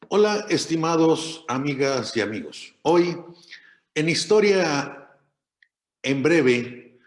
Hola, estimados amigas y amigos. Hoy, en Historia en Breve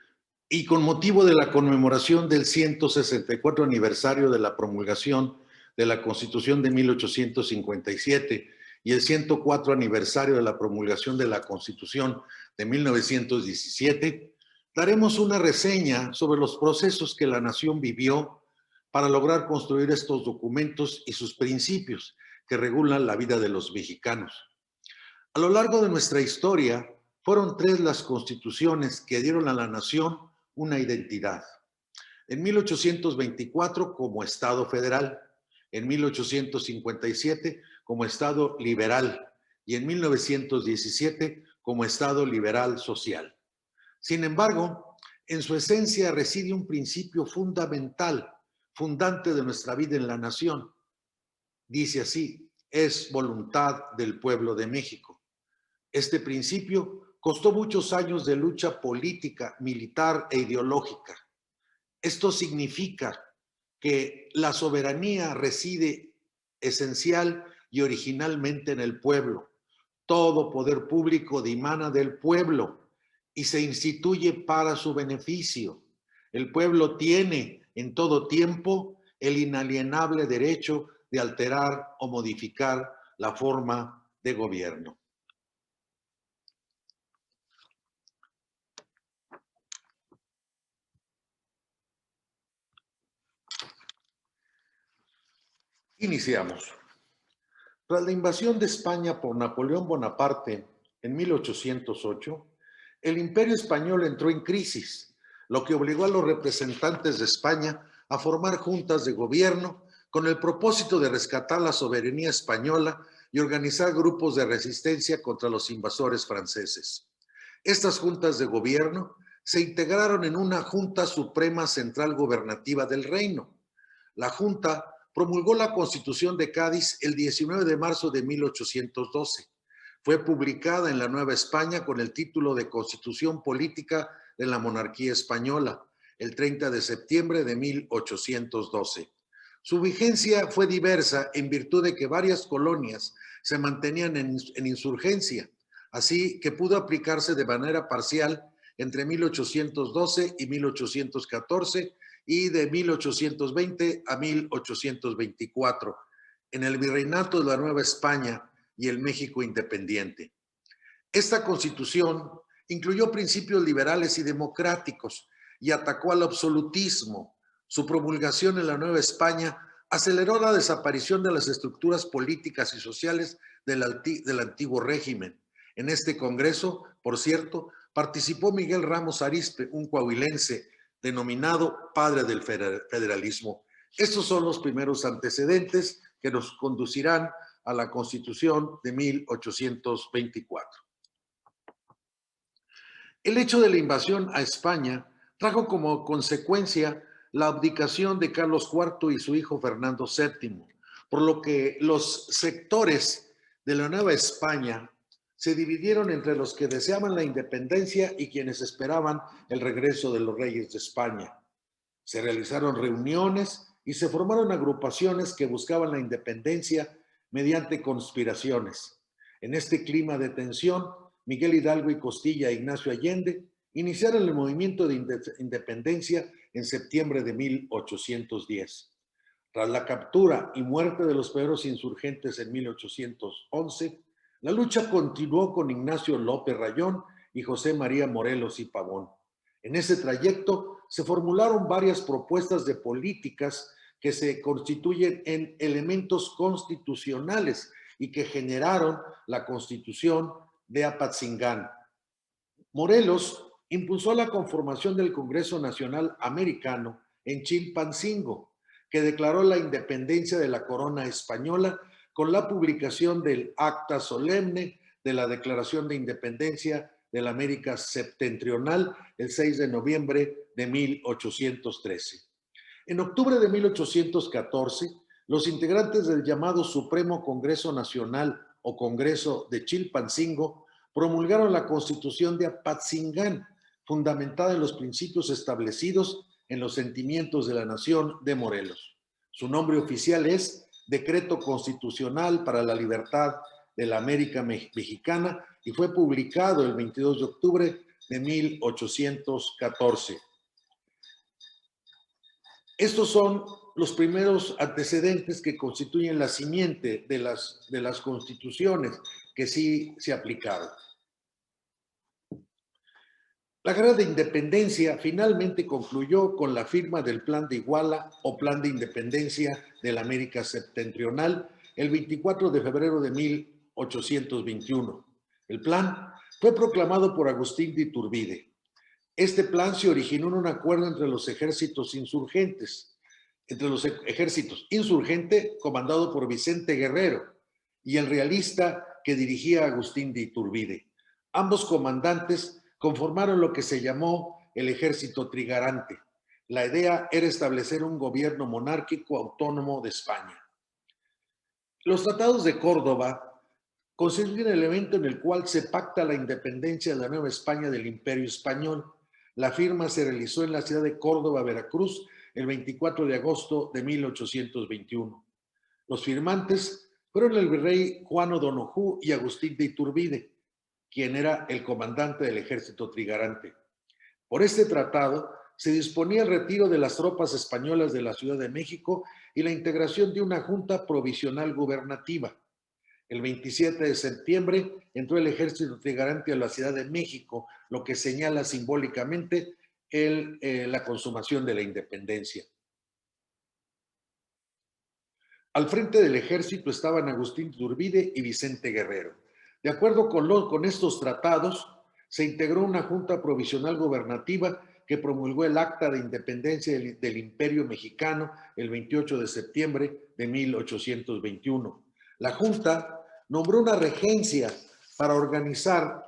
y con motivo de la conmemoración del 164 aniversario de la promulgación de la Constitución de 1857 y el 104 aniversario de la promulgación de la Constitución de 1917, daremos una reseña sobre los procesos que la nación vivió para lograr construir estos documentos y sus principios que regulan la vida de los mexicanos. A lo largo de nuestra historia, fueron tres las constituciones que dieron a la nación una identidad. En 1824 como Estado federal, en 1857 como Estado liberal y en 1917 como Estado liberal social. Sin embargo, en su esencia reside un principio fundamental, fundante de nuestra vida en la nación. Dice así: es voluntad del pueblo de México. Este principio costó muchos años de lucha política, militar e ideológica. Esto significa que la soberanía reside esencial y originalmente en el pueblo. Todo poder público dimana del pueblo y se instituye para su beneficio. El pueblo tiene en todo tiempo el inalienable derecho de alterar o modificar la forma de gobierno. Iniciamos. Tras la invasión de España por Napoleón Bonaparte en 1808, el Imperio Español entró en crisis, lo que obligó a los representantes de España a formar juntas de gobierno con el propósito de rescatar la soberanía española y organizar grupos de resistencia contra los invasores franceses. Estas juntas de gobierno se integraron en una Junta Suprema Central Gobernativa del Reino. La Junta promulgó la Constitución de Cádiz el 19 de marzo de 1812. Fue publicada en la Nueva España con el título de Constitución Política de la Monarquía Española, el 30 de septiembre de 1812. Su vigencia fue diversa en virtud de que varias colonias se mantenían en insurgencia, así que pudo aplicarse de manera parcial entre 1812 y 1814 y de 1820 a 1824, en el Virreinato de la Nueva España y el México independiente. Esta constitución incluyó principios liberales y democráticos y atacó al absolutismo. Su promulgación en la Nueva España aceleró la desaparición de las estructuras políticas y sociales del antiguo régimen. En este congreso, por cierto, participó Miguel Ramos Arizpe, un coahuilense denominado padre del federalismo. Estos son los primeros antecedentes que nos conducirán a la Constitución de 1824. El hecho de la invasión a España trajo como consecuencia la abdicación de Carlos IV y su hijo Fernando VII, por lo que los sectores de la Nueva España se dividieron entre los que deseaban la independencia y quienes esperaban el regreso de los reyes de España. Se realizaron reuniones y se formaron agrupaciones que buscaban la independencia mediante conspiraciones. En este clima de tensión, Miguel Hidalgo y Costilla e Ignacio Allende iniciaron el movimiento de independencia en septiembre de 1810. Tras la captura y muerte de los primeros insurgentes en 1811, la lucha continuó con Ignacio López Rayón y José María Morelos y Pavón. En ese trayecto se formularon varias propuestas de políticas que se constituyen en elementos constitucionales y que generaron la Constitución de Apatzingán. Morelos impulsó la conformación del Congreso Nacional Americano en Chilpancingo, que declaró la independencia de la corona española con la publicación del Acta Solemne de la Declaración de Independencia de la América Septentrional el 6 de noviembre de 1813. En octubre de 1814, los integrantes del llamado Supremo Congreso Nacional o Congreso de Chilpancingo promulgaron la Constitución de Apatzingán, fundamentada en los principios establecidos en los sentimientos de la nación de Morelos. Su nombre oficial es Decreto Constitucional para la Libertad de la América Mexicana y fue publicado el 22 de octubre de 1814. Estos son los primeros antecedentes que constituyen la simiente de las constituciones que sí se aplicaron. La guerra de independencia finalmente concluyó con la firma del Plan de Iguala o Plan de Independencia de la América Septentrional el 24 de febrero de 1821. El plan fue proclamado por Agustín de Iturbide. Este plan se originó en un acuerdo entre los ejércitos insurgentes, comandado por Vicente Guerrero, y el realista que dirigía Agustín de Iturbide. Ambos comandantes conformaron lo que se llamó el Ejército Trigarante. La idea era establecer un gobierno monárquico autónomo de España. Los tratados de Córdoba constituyen el elemento en el cual se pacta la independencia de la Nueva España del Imperio Español. La firma se realizó en la ciudad de Córdoba, Veracruz, el 24 de agosto de 1821. Los firmantes fueron el virrey Juan O'Donojú y Agustín de Iturbide, quien era el comandante del ejército trigarante. Por este tratado se disponía el retiro de las tropas españolas de la Ciudad de México y la integración de una junta provisional gubernativa. El 27 de septiembre entró el ejército trigarante a la Ciudad de México, lo que señala simbólicamente la consumación de la independencia. Al frente del ejército estaban Agustín de Iturbide y Vicente Guerrero. De acuerdo con estos tratados, se integró una junta provisional gubernativa que promulgó el Acta de Independencia del Imperio Mexicano el 28 de septiembre de 1821. La junta nombró una regencia para organizar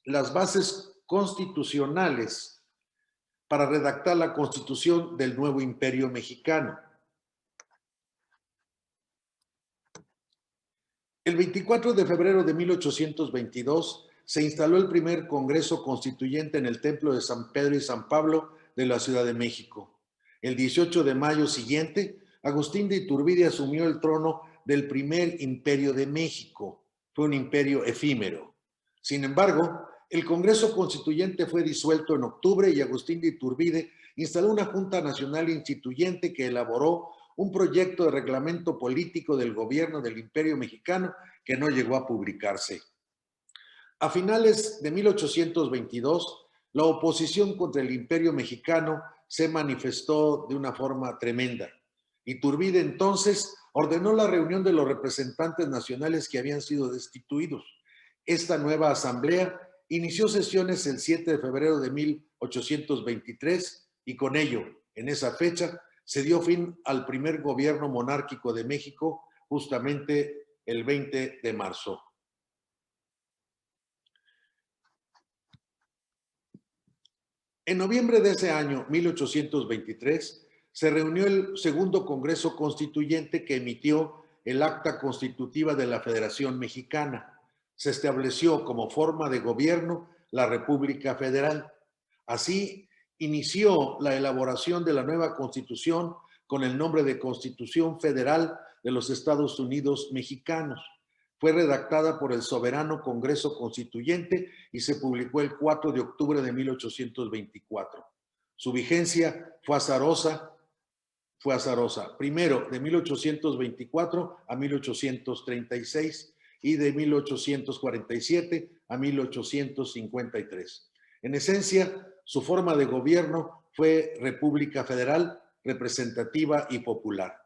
las bases constitucionales para redactar la constitución del nuevo Imperio Mexicano. El 24 de febrero de 1822 se instaló el primer Congreso Constituyente en el Templo de San Pedro y San Pablo de la Ciudad de México. El 18 de mayo siguiente, Agustín de Iturbide asumió el trono del primer Imperio de México. Fue un imperio efímero. Sin embargo, el Congreso Constituyente fue disuelto en octubre y Agustín de Iturbide instaló una Junta Nacional Instituyente que elaboró un proyecto de reglamento político del gobierno del Imperio Mexicano que no llegó a publicarse. A finales de 1822, la oposición contra el Imperio Mexicano se manifestó de una forma tremenda. Iturbide entonces ordenó la reunión de los representantes nacionales que habían sido destituidos. Esta nueva asamblea inició sesiones el 7 de febrero de 1823 y con ello, en esa fecha, se dio fin al primer gobierno monárquico de México justamente el 20 de marzo. En noviembre de ese año, 1823, se reunió el segundo Congreso Constituyente que emitió el Acta Constitutiva de la Federación Mexicana. Se estableció como forma de gobierno la República Federal. Así, inició la elaboración de la nueva Constitución con el nombre de Constitución Federal de los Estados Unidos Mexicanos. Fue redactada por el Soberano Congreso Constituyente y se publicó el 4 de octubre de 1824. Su vigencia fue azarosa, primero de 1824 a 1836 y de 1847 a 1853. En esencia, su forma de gobierno fue República Federal, representativa y popular.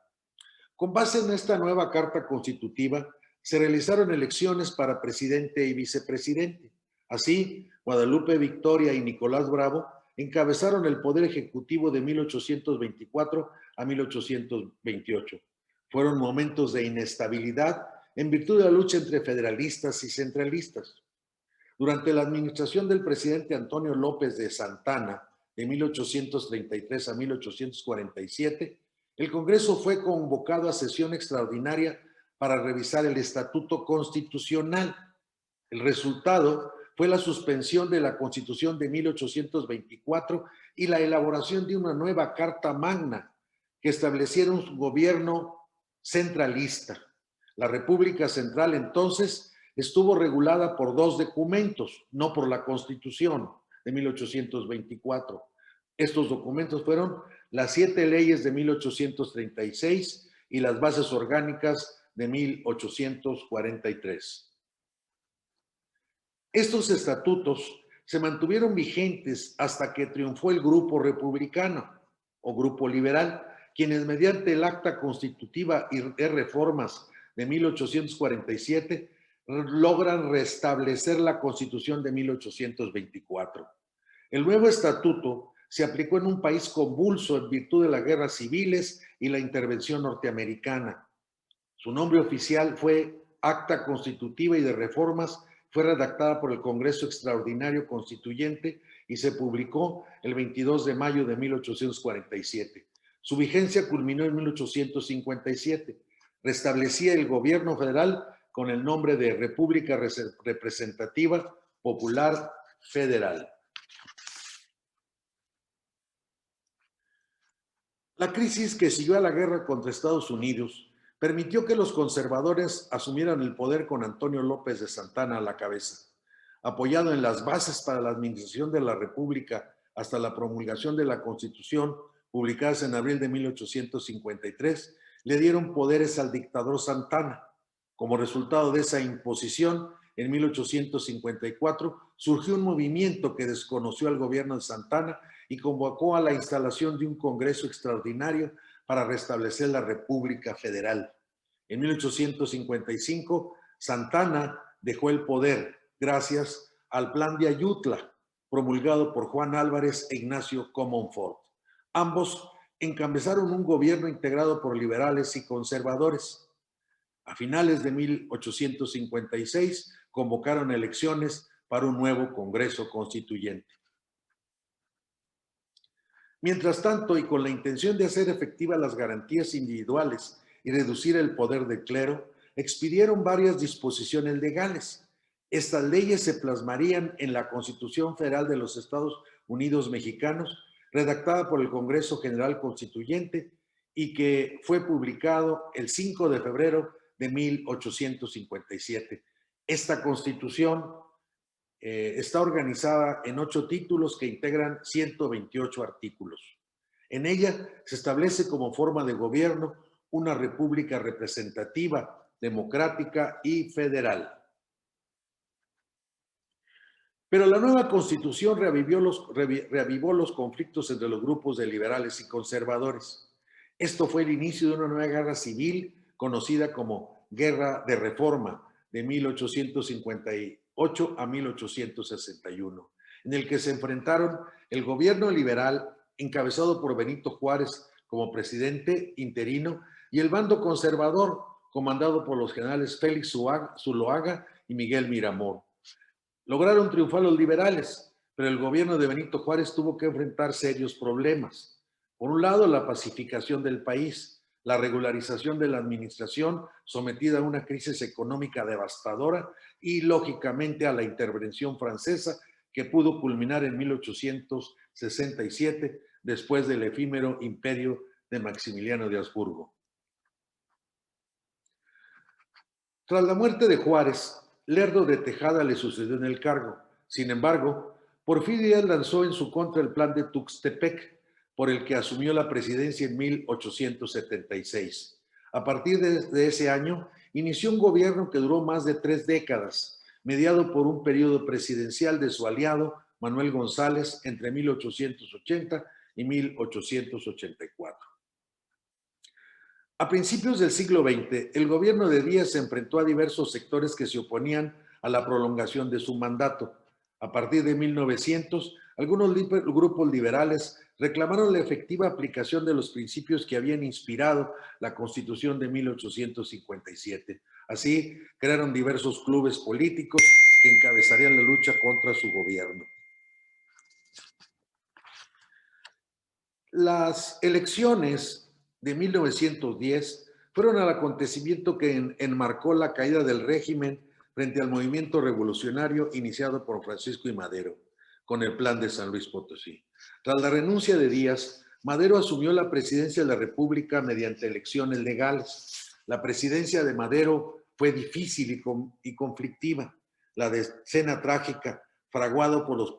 Con base en esta nueva Carta Constitutiva, se realizaron elecciones para presidente y vicepresidente. Así, Guadalupe Victoria y Nicolás Bravo encabezaron el Poder Ejecutivo de 1824 a 1828. Fueron momentos de inestabilidad en virtud de la lucha entre federalistas y centralistas. Durante la administración del presidente Antonio López de Santana, de 1833 a 1847, el Congreso fue convocado a sesión extraordinaria para revisar el Estatuto Constitucional. El resultado fue la suspensión de la Constitución de 1824 y la elaboración de una nueva Carta Magna que estableciera un gobierno centralista. La República Central entonces estuvo regulada por dos documentos, no por la Constitución de 1824. Estos documentos fueron las 7 leyes de 1836 y las bases orgánicas de 1843. Estos estatutos se mantuvieron vigentes hasta que triunfó el grupo republicano o grupo liberal, quienes mediante el acta constitutiva y de reformas de 1847 logran restablecer la Constitución de 1824. El nuevo estatuto se aplicó en un país convulso en virtud de las guerras civiles y la intervención norteamericana. Su nombre oficial fue Acta Constitutiva y de Reformas. Fue redactada por el Congreso Extraordinario Constituyente y se publicó el 22 de mayo de 1847. Su vigencia culminó en 1857. Restablecía el gobierno federal con el nombre de República Representativa Popular Federal. La crisis que siguió a la guerra contra Estados Unidos permitió que los conservadores asumieran el poder con Antonio López de Santana a la cabeza. Apoyado en las bases para la administración de la República hasta la promulgación de la Constitución, publicadas en abril de 1853, le dieron poderes al dictador Santana. Como resultado de esa imposición, en 1854 surgió un movimiento que desconoció al gobierno de Santana y convocó a la instalación de un Congreso extraordinario para restablecer la República Federal. En 1855, Santana dejó el poder gracias al Plan de Ayutla, promulgado por Juan Álvarez e Ignacio Comonfort. Ambos encabezaron un gobierno integrado por liberales y conservadores. A finales de 1856 convocaron elecciones para un nuevo Congreso Constituyente. Mientras tanto, y con la intención de hacer efectivas las garantías individuales y reducir el poder del clero, expidieron varias disposiciones legales. Estas leyes se plasmarían en la Constitución Federal de los Estados Unidos Mexicanos, redactada por el Congreso General Constituyente y que fue publicado el 5 de febrero de 1857. Esta Constitución está organizada en 8 títulos que integran 128 artículos. En ella se establece como forma de gobierno una república representativa, democrática y federal. Pero la nueva Constitución reavivó los conflictos entre los grupos de liberales y conservadores. Esto fue el inicio de una nueva guerra civil conocida como Guerra de Reforma de 1858 a 1861, en el que se enfrentaron el gobierno liberal encabezado por Benito Juárez como presidente interino y el bando conservador comandado por los generales Félix Zuloaga y Miguel Miramón. Lograron triunfar los liberales, pero el gobierno de Benito Juárez tuvo que enfrentar serios problemas. Por un lado, la pacificación del país, la regularización de la administración sometida a una crisis económica devastadora y, lógicamente, a la intervención francesa que pudo culminar en 1867 después del efímero imperio de Maximiliano de Habsburgo. Tras la muerte de Juárez, Lerdo de Tejada le sucedió en el cargo. Sin embargo, Porfirio Díaz lanzó en su contra el plan de Tuxtepec, por el que asumió la presidencia en 1876. A partir de ese año, inició un gobierno que duró más de 3 décadas, mediado por un periodo presidencial de su aliado Manuel González entre 1880 y 1884. A principios del siglo XX, el gobierno de Díaz se enfrentó a diversos sectores que se oponían a la prolongación de su mandato. A partir de 1900, algunos grupos liberales reclamaron la efectiva aplicación de los principios que habían inspirado la Constitución de 1857. Así, crearon diversos clubes políticos que encabezarían la lucha contra su gobierno. Las elecciones de 1910 fueron el acontecimiento que enmarcó la caída del régimen frente al movimiento revolucionario iniciado por Francisco I. Madero con el Plan de San Luis Potosí. Tras la renuncia de Díaz, Madero asumió la presidencia de la República mediante elecciones legales. La presidencia de Madero fue difícil y conflictiva. La decena trágica, fraguado por los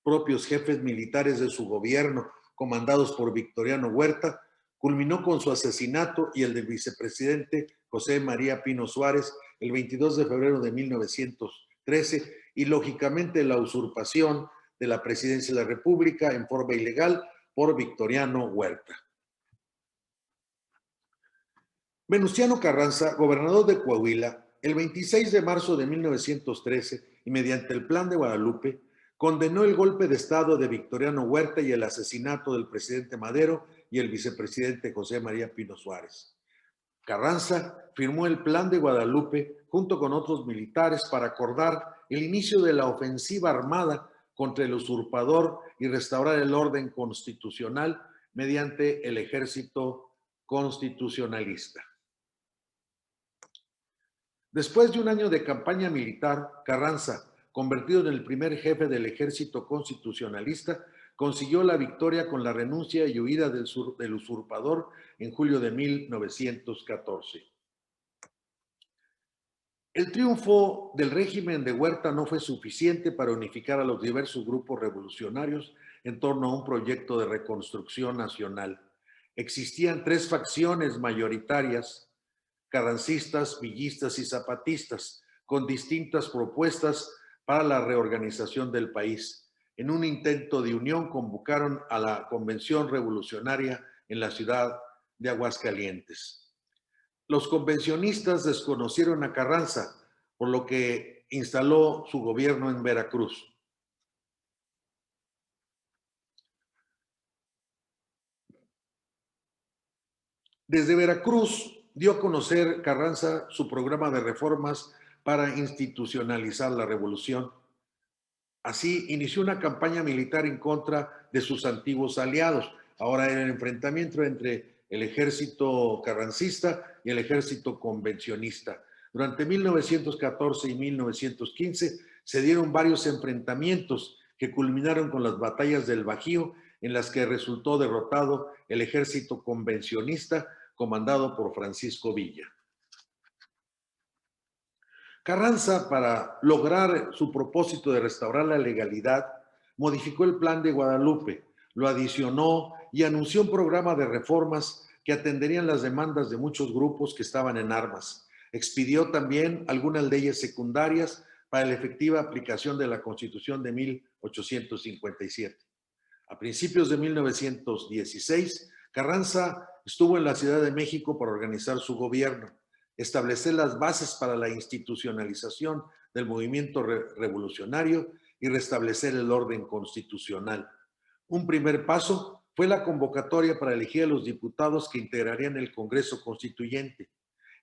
propios jefes militares de su gobierno, comandados por Victoriano Huerta, culminó con su asesinato y el del vicepresidente José María Pino Suárez el 22 de febrero de 1913 y, lógicamente, la usurpación de la presidencia de la República en forma ilegal por Victoriano Huerta. Venustiano Carranza, gobernador de Coahuila, el 26 de marzo de 1913 y mediante el Plan de Guadalupe, condenó el golpe de Estado de Victoriano Huerta y el asesinato del presidente Madero y el vicepresidente José María Pino Suárez. Carranza firmó el Plan de Guadalupe junto con otros militares para acordar el inicio de la ofensiva armada contra el usurpador y restaurar el orden constitucional mediante el ejército constitucionalista. Después de un año de campaña militar, Carranza, convertido en el primer jefe del ejército constitucionalista, consiguió la victoria con la renuncia y huida del usurpador en julio de 1914. El triunfo del régimen de Huerta no fue suficiente para unificar a los diversos grupos revolucionarios en torno a un proyecto de reconstrucción nacional. Existían tres facciones mayoritarias: carrancistas, villistas y zapatistas, con distintas propuestas para la reorganización del país. En un intento de unión convocaron a la Convención Revolucionaria en la ciudad de Aguascalientes. Los convencionistas desconocieron a Carranza, por lo que instaló su gobierno en Veracruz. Desde Veracruz dio a conocer Carranza su programa de reformas para institucionalizar la revolución. Así inició una campaña militar en contra de sus antiguos aliados. Ahora era el enfrentamiento entre el ejército carrancista y el ejército convencionista. Durante 1914 y 1915 se dieron varios enfrentamientos que culminaron con las batallas del Bajío, en las que resultó derrotado el ejército convencionista comandado por Francisco Villa. Carranza, para lograr su propósito de restaurar la legalidad, modificó el Plan de Guadalupe, lo adicionó y anunció un programa de reformas que atenderían las demandas de muchos grupos que estaban en armas. Expidió también algunas leyes secundarias para la efectiva aplicación de la Constitución de 1857. A principios de 1916, Carranza estuvo en la Ciudad de México para organizar su gobierno, establecer las bases para la institucionalización del movimiento revolucionario y restablecer el orden constitucional. Un primer paso fue la convocatoria para elegir a los diputados que integrarían el Congreso Constituyente.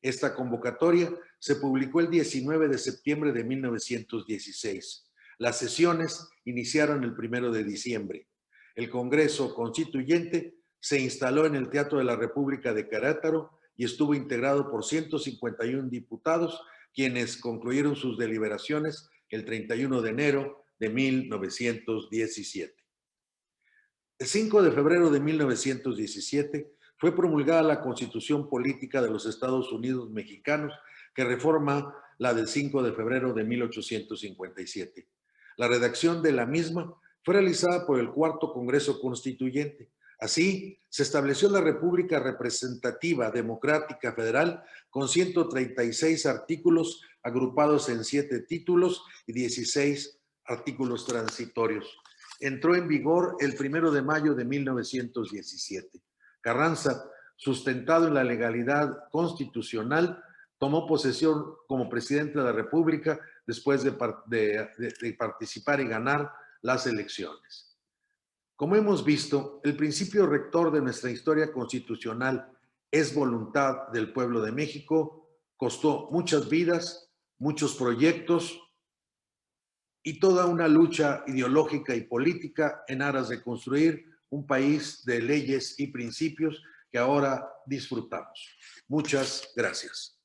Esta convocatoria se publicó el 19 de septiembre de 1916. Las sesiones iniciaron el 1 de diciembre. El Congreso Constituyente se instaló en el Teatro de la República de Querétaro y estuvo integrado por 151 diputados, quienes concluyeron sus deliberaciones el 31 de enero de 1917. El 5 de febrero de 1917 fue promulgada la Constitución Política de los Estados Unidos Mexicanos, que reforma la del 5 de febrero de 1857. La redacción de la misma fue realizada por el Cuarto Congreso Constituyente. Así, se estableció la República Representativa Democrática Federal con 136 artículos agrupados en 7 títulos y 16 artículos transitorios. Entró en vigor el 1 de mayo de 1917. Carranza, sustentado en la legalidad constitucional, tomó posesión como presidente de la República después de participar y ganar las elecciones. Como hemos visto, el principio rector de nuestra historia constitucional es voluntad del pueblo de México. Costó muchas vidas, muchos proyectos y toda una lucha ideológica y política en aras de construir un país de leyes y principios que ahora disfrutamos. Muchas gracias.